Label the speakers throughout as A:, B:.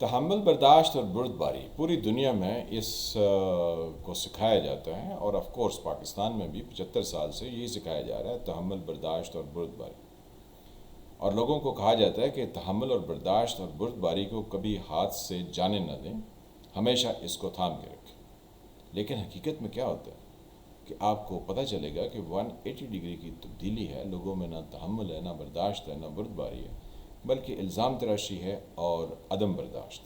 A: تحمل، برداشت اور بردباری پوری دنیا میں اس کو سکھایا جاتا ہے، اور آف کورس پاکستان میں بھی 75 سال سے یہی سکھایا جا رہا ہے، تحمل، برداشت اور بردباری۔ اور لوگوں کو کہا جاتا ہے کہ تحمل اور برداشت اور بردباری کو کبھی ہاتھ سے جانے نہ دیں، ہمیشہ اس کو تھام کے رکھیں۔ لیکن حقیقت میں کیا ہوتا ہے کہ آپ کو پتہ چلے گا کہ 180 ڈگری کی تبدیلی ہے، لوگوں میں نہ تحمل ہے، نہ برداشت ہے، نہ بردباری ہے، بلکہ الزام تراشی ہے اور عدم برداشت۔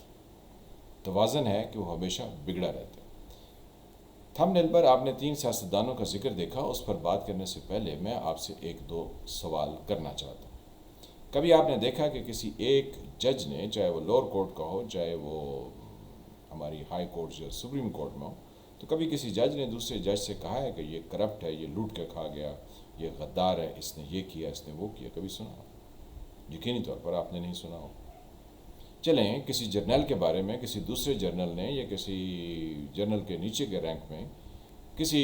A: توازن ہے کہ وہ ہمیشہ بگڑا رہتا ہے۔ تھم نیل پر آپ نے 3 سیاستدانوں کا ذکر دیکھا، اس پر بات کرنے سے پہلے میں آپ سے 1-2 سوال کرنا چاہتا ہوں۔ کبھی آپ نے دیکھا کہ کسی ایک جج نے، چاہے وہ لوور کورٹ کا ہو، چاہے وہ ہماری ہائی کورٹ یا سپریم کورٹ میں ہو، تو کبھی کسی جج نے دوسرے جج سے کہا ہے کہ یہ کرپٹ ہے، یہ لوٹ کے کھا گیا، یہ غدار ہے، اس نے یہ کیا، اس نے وہ کیا؟ کبھی سنا ہو؟ یقینی طور پر آپ نے نہیں سنا ہو۔ چلیں کسی جرنل کے بارے میں کسی دوسرے جرنل نے یا کسی جرنل کے نیچے کے رینک میں کسی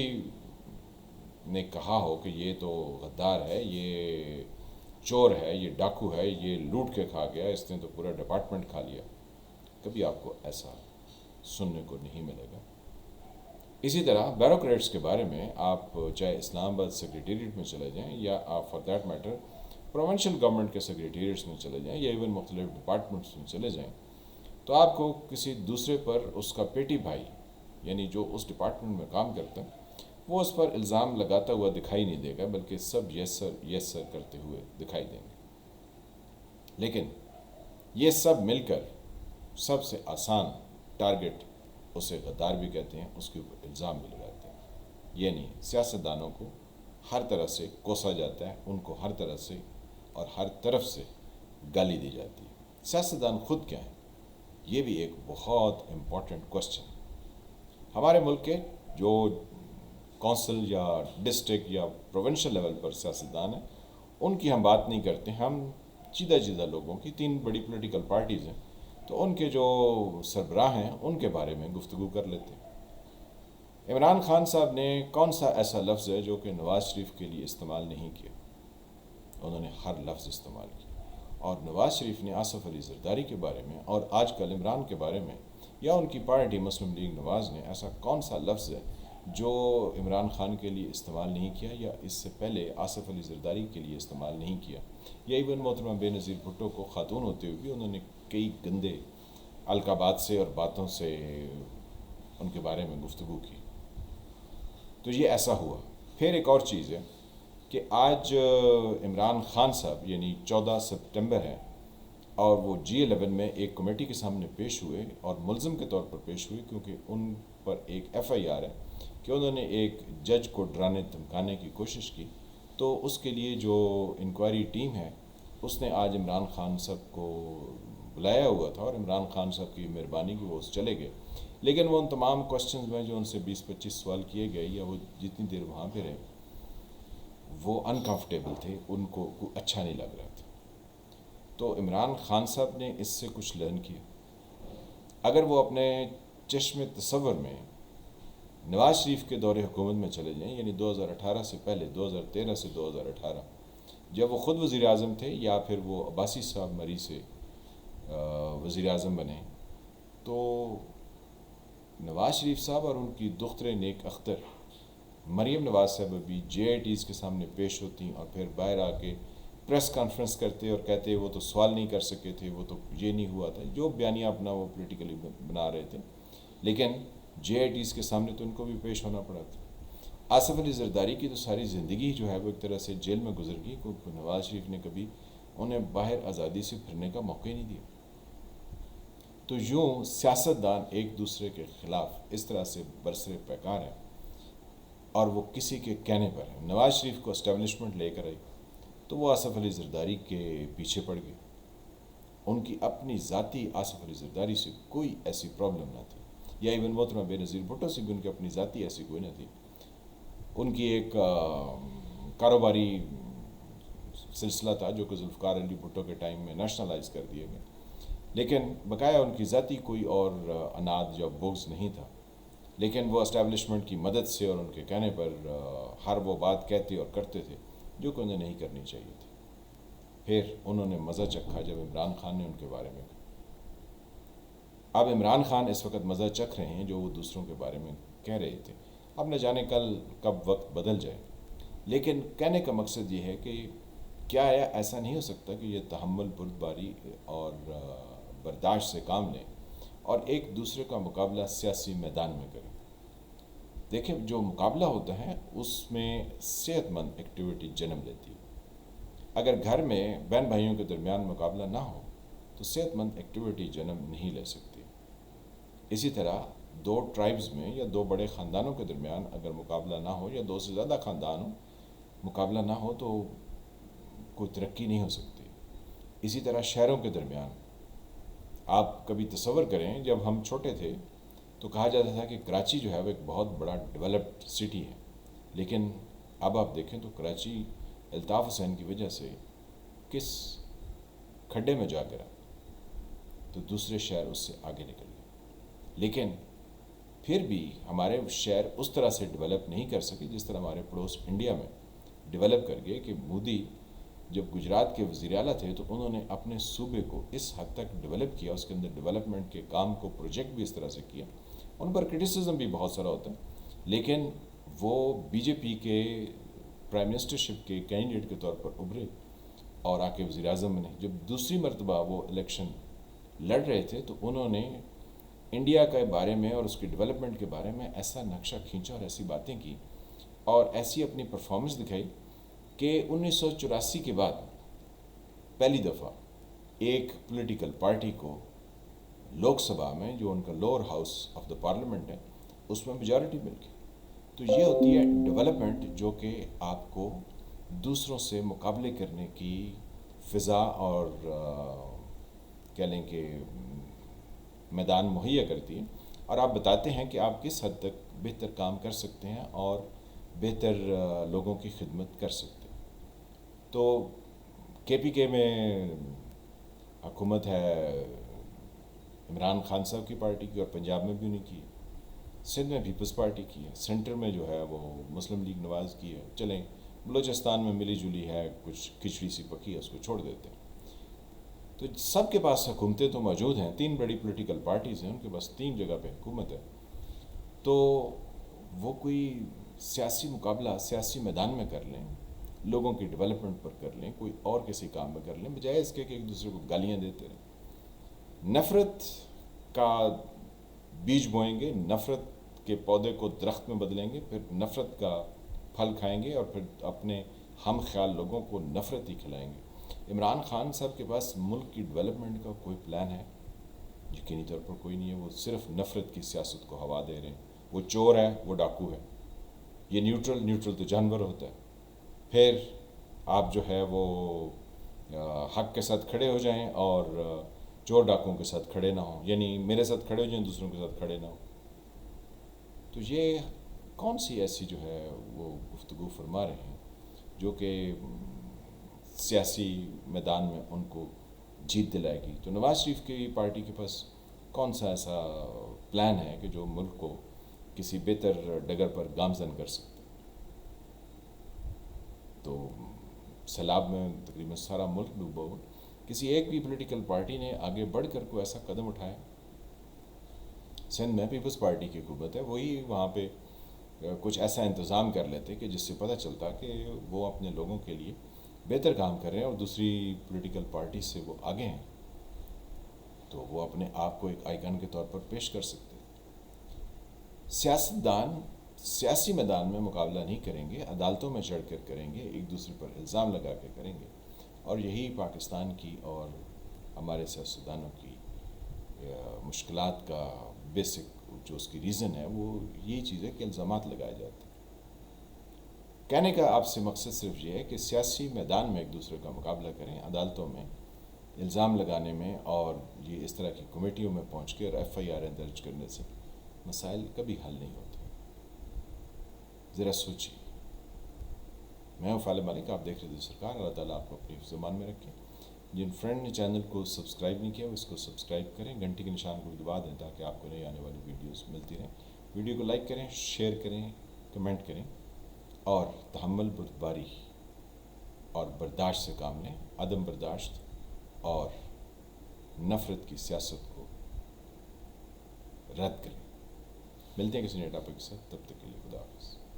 A: نے کہا ہو کہ یہ تو غدار ہے، یہ چور ہے، یہ ڈاکو ہے، یہ لوٹ کے کھا گیا، اس نے تو پورا ڈپارٹمنٹ کھا لیا۔ کبھی آپ کو ایسا سننے کو نہیں ملے گا۔ اسی طرح بیوروکریٹس کے بارے میں آپ چاہے اسلام آباد سیکریٹریٹ میں چلے جائیں، یا آپ for that matter provincial government کے سیکریٹریٹس میں چلے جائیں، یا ایون مختلف ڈپارٹمنٹس میں چلے جائیں، تو آپ کو کسی دوسرے پر اس کا پیٹی بھائی، یعنی جو اس ڈپارٹمنٹ میں کام کرتا ہے، وہ اس پر الزام لگاتا ہوا دکھائی نہیں دے گا، بلکہ سب یس سر کرتے ہوئے دکھائی دیں گے۔ لیکن یہ سب مل کر سب سے آسان ٹارگٹ اسے غدار بھی کہتے ہیں، اس کے اوپر الزام بھی لگاتے ہیں۔ یعنی سیاستدانوں کو ہر طرح سے کوسا جاتا ہے، ان کو ہر طرح سے اور ہر طرف سے گالی دی جاتی ہے۔ سیاستدان خود کیا ہیں؟ یہ بھی ایک بہت امپورٹنٹ کوسچن ہے۔ ہمارے ملک کے جو کونسل یا ڈسٹرکٹ یا پروونشل لیول پر سیاستدان ہیں، ان کی ہم بات نہیں کرتے، ہم چیدہ لوگوں کی 3 بڑی پولیٹیکل پارٹیز ہیں، تو ان کے جو سربراہ ہیں ان کے بارے میں گفتگو کر لیتے ہیں۔ عمران خان صاحب نے کون سا ایسا لفظ ہے جو کہ نواز شریف کے لیے استعمال نہیں کیا؟ انہوں نے ہر لفظ استعمال کیا۔ اور نواز شریف نے آصف علی زرداری کے بارے میں اور آج کل عمران کے بارے میں یا ان کی پارٹی مسلم لیگ نواز نے ایسا کون سا لفظ ہے جو عمران خان کے لیے استعمال نہیں کیا، یا اس سے پہلے آصف علی زرداری کے لیے استعمال نہیں کیا، یا ایون محترمہ بے نظیر بھٹو کو خاتون ہوتے ہوئے بھی انہوں نے کئی گندے القابات سے اور باتوں سے ان کے بارے میں گفتگو کی۔ تو یہ ایسا ہوا۔ پھر ایک اور چیز ہے کہ آج عمران خان صاحب یعنی 14 سپٹمبر ہے، اور وہ G11 میں ایک کمیٹی کے سامنے پیش ہوئے اور ملزم کے طور پر پیش ہوئے، کیونکہ ان پر ایک FIR ہے کہ انہوں نے ایک جج کو ڈرانے دھمکانے کی کوشش کی۔ تو اس کے لیے جو انکوائری ٹیم ہے اس نے آج عمران خان صاحب کو بلایا ہوا تھا، اور عمران خان صاحب کی مہربانی کی وہ اس چلے گئے، لیکن وہ ان تمام کوسچنز میں جو ان سے 20-25 سوال کیے گئے، یا وہ جتنی دیر وہاں پہ رہے، وہ انکمفرٹیبل تھے، ان کو اچھا نہیں لگ رہا تھا۔ تو عمران خان صاحب نے اس سے کچھ لرن کیا۔ اگر وہ اپنے چشم تصور میں نواز شریف کے دور حکومت میں چلے جائیں، یعنی 2018 سے پہلے، 2013 سے 2018، جب وہ خود وزیر اعظم تھے یا پھر وہ عباسی صاحب مری سے وزیر اعظم بنے، تو نواز شریف صاحب اور ان کی دختر نیک اختر مریم نواز صاحب بھی JITs کے سامنے پیش ہوتی اور پھر باہر آ کے پریس کانفرنس کرتے اور کہتے وہ تو سوال نہیں کر سکے تھے، وہ تو یہ نہیں ہوا تھا، جو بیانیہ اپنا وہ پولیٹیکلی بنا رہے تھے، لیکن JITs کے سامنے تو ان کو بھی پیش ہونا پڑا تھا۔ آصف علی زرداری کی تو ساری زندگی جو ہے وہ ایک طرح سے جیل میں گزر گئی، کیونکہ نواز شریف نے کبھی انہیں باہر آزادی سے پھرنے کا موقع ہی نہیں دیا۔ تو یوں سیاستدان ایک دوسرے کے خلاف اس طرح سے برسر پیکار ہیں، اور وہ کسی کے کہنے پر ہے۔ نواز شریف کو اسٹیبلشمنٹ لے کر آئی تو وہ آصف علی زرداری کے پیچھے پڑ گئے۔ ان کی اپنی ذاتی آصف علی زرداری سے کوئی ایسی پرابلم نہ تھی، یا ایون محترمہ بے نظیر بھٹو سے بھی ان کی اپنی ذاتی ایسی کوئی نہ تھی۔ ان کی ایک کاروباری سلسلہ تھا جو کہ ذوالفقار علی بھٹو کے ٹائم میں نیشنلائز کر دیا گیا، لیکن بقایا ان کی ذاتی کوئی اور اناد یا بغض نہیں تھا، لیکن وہ اسٹیبلشمنٹ کی مدد سے اور ان کے کہنے پر ہر وہ بات کہتے اور کرتے تھے جو کہ انہیں نہیں کرنی چاہیے تھی۔ پھر انہوں نے مزہ چکھا جب عمران خان نے ان کے بارے میں کہا۔ اب عمران خان اس وقت مزہ چکھ رہے ہیں جو وہ دوسروں کے بارے میں کہہ رہے تھے. اب نہ جانے کل کب وقت بدل جائے. لیکن کہنے کا مقصد یہ ہے کہ کیا ایسا نہیں ہو سکتا کہ یہ تحمل، بردباری اور برداشت سے کام لیں اور ایک دوسرے کا مقابلہ سیاسی میدان میں کریں. دیکھیں، جو مقابلہ ہوتا ہے اس میں صحت مند ایکٹیویٹی جنم لیتی ہے. اگر گھر میں بہن بھائیوں کے درمیان مقابلہ نہ ہو تو صحت مند ایکٹیویٹی جنم نہیں لے سکتی. اسی طرح دو ٹرائبز میں یا دو بڑے خاندانوں کے درمیان اگر مقابلہ نہ ہو یا دو سے زیادہ خاندان ہوں مقابلہ نہ ہو تو کوئی ترقی نہیں ہو سکتی. اسی طرح شہروں کے درمیان آپ کبھی تصور کریں، جب ہم چھوٹے تھے تو کہا جاتا تھا کہ کراچی جو ہے وہ ایک بہت بڑا ڈیولپڈ سٹی ہے، لیکن اب آپ دیکھیں تو کراچی الطاف حسین کی وجہ سے کس کھڈے میں جا گرا، تو دوسرے شہر اس سے آگے نکل گئے. لیکن پھر بھی ہمارے شہر اس طرح سے ڈیولپ نہیں کر سکے جس طرح ہمارے پڑوس انڈیا میں ڈیولپ کر گئے. کہ مودی جب گجرات کے وزیر اعلیٰ تھے تو انہوں نے اپنے صوبے کو اس حد تک ڈیولپ کیا، اس کے اندر ڈیولپمنٹ کے کام کو پروجیکٹ بھی اس طرح سے کیا. ان پر کرٹیسزم بھی بہت سارا ہوتا ہے، لیکن وہ بی جے پی کے پرائم منسٹرشپ کے کینڈیڈیٹ کے طور پر ابھرے اور آ کے وزیر اعظم بنے. جب دوسری مرتبہ وہ الیکشن لڑ رہے تھے تو انہوں نے انڈیا کے بارے میں اور اس کی ڈیولپمنٹ کے بارے میں ایسا نقشہ کھینچا اور ایسی باتیں کی اور ایسی اپنی پرفارمنس دکھائی کہ 1984 کے بعد پہلی دفعہ ایک پولیٹیکل پارٹی کو لوک سبھا میں، جو ان کا lower house of the parliament ہے، اس میں میجارٹی مل گئی. تو یہ ہوتی ہے ڈیولپمنٹ، جو کہ آپ کو دوسروں سے مقابلے کرنے کی فضا اور کہہ لیں کہ میدان مہیا کرتی ہے، اور آپ بتاتے ہیں کہ آپ کس حد تک بہتر کام کر سکتے ہیں اور بہتر لوگوں کی خدمت کر سکتے ہیں. تو کے پی کے میں حکومت ہے عمران خان صاحب کی پارٹی کی، اور پنجاب میں بھی انہیں کی ہے. سندھ میں پیپلز پارٹی کی ہے. سینٹر میں جو ہے وہ مسلم لیگ نواز کی ہے. چلیں بلوچستان میں ملی جلی ہے، کچھ کھچڑی سی پکی ہے، اس کو چھوڑ دیتے ہیں. تو سب کے پاس حکومتیں تو موجود ہیں، تین بڑی پولیٹیکل پارٹیز ہیں، ان کے پاس تین جگہ پہ حکومت ہے. تو وہ کوئی سیاسی مقابلہ سیاسی میدان میں کر لیں، لوگوں کی ڈیولپمنٹ پر کر لیں، کوئی اور کسی کام میں کر لیں، بجائے اس کے کہ ایک دوسرے کو گالیاں دیتے رہیں. نفرت کا بیج بوئیں گے، نفرت کے پودے کو درخت میں بدلیں گے، پھر نفرت کا پھل کھائیں گے اور پھر اپنے ہم خیال لوگوں کو نفرت ہی کھلائیں گے. عمران خان صاحب کے پاس ملک کی ڈیولپمنٹ کا کوئی پلان ہے؟ یقینی طور پر کوئی نہیں ہے. وہ صرف نفرت کی سیاست کو ہوا دے رہے ہیں. وہ چور ہے، وہ ڈاکو ہے. یہ نیوٹرل تو جانور ہوتا ہے. پھر آپ جو ہے وہ حق کے ساتھ کھڑے ہو جائیں اور چور ڈاکوں کے ساتھ کھڑے نہ ہوں، یعنی میرے ساتھ کھڑے ہو جائیں، دوسروں کے ساتھ کھڑے نہ ہوں. تو یہ کون سی ایسی جو ہے وہ گفتگو فرما رہے ہیں جو کہ سیاسی میدان میں ان کو جیت دلائے گی؟ تو نواز شریف کی پارٹی کے پاس کون سا ایسا پلان ہے کہ جو ملک کو کسی بہتر ڈگر پر گامزن کر سکتے؟ تو سیلاب میں تقریباً سارا ملک ڈوبا ہوا. کسی ایک بھی پولیٹیکل پارٹی نے آگے بڑھ کر کوئی ایسا قدم اٹھایا؟ سندھ میں پیپلز پارٹی کی حکومت ہے، وہی وہاں پہ کچھ ایسا انتظام کر لیتے کہ جس سے پتہ چلتا کہ وہ اپنے لوگوں کے لیے بہتر کام کر رہے ہیں اور دوسری پولیٹیکل پارٹی سے وہ آگے ہیں، تو وہ اپنے آپ کو ایک آئیکن کے طور پر پیش کر سکتے. سیاستدان سیاسی میدان میں مقابلہ نہیں کریں گے، عدالتوں میں چڑھ کر کریں گے، ایک دوسرے پر الزام لگا کے کریں گے. اور یہی پاکستان کی اور ہمارے سیاستدانوں کی مشکلات کا بیسک جو اس کی ریزن ہے وہ یہی چیز ہے کہ الزامات لگائے جاتے ہیں. کہنے کا آپ سے مقصد صرف یہ ہے کہ سیاسی میدان میں ایک دوسرے کا مقابلہ کریں، عدالتوں میں الزام لگانے میں اور یہ اس طرح کی کمیٹیوں میں پہنچ کے اور ایف آئی آر درج کرنے سے مسائل کبھی حل نہیں ہوتے. ذرا سوچیے. میں ہوں فالح مالک، آپ دیکھ رہے تھے سرکار. اللہ تعالیٰ آپ کو اپنی حفظ امان میں رکھیں. جن فرینڈ نے چینل کو سبسکرائب نہیں کیا وہ اس کو سبسکرائب کریں، گھنٹی کے نشان کو بھی دبا دیں تاکہ آپ کو نئی آنے والی ویڈیوز ملتی رہیں. ویڈیو کو لائک کریں، شیئر کریں، کمنٹ کریں اور تحمل، بردباری اور برداشت سے کام لیں. عدم برداشت اور نفرت کی سیاست کو رد کریں. ملتے ہیں کسی نئے ٹاپک سے، تب تک کے لیے خدا حافظ.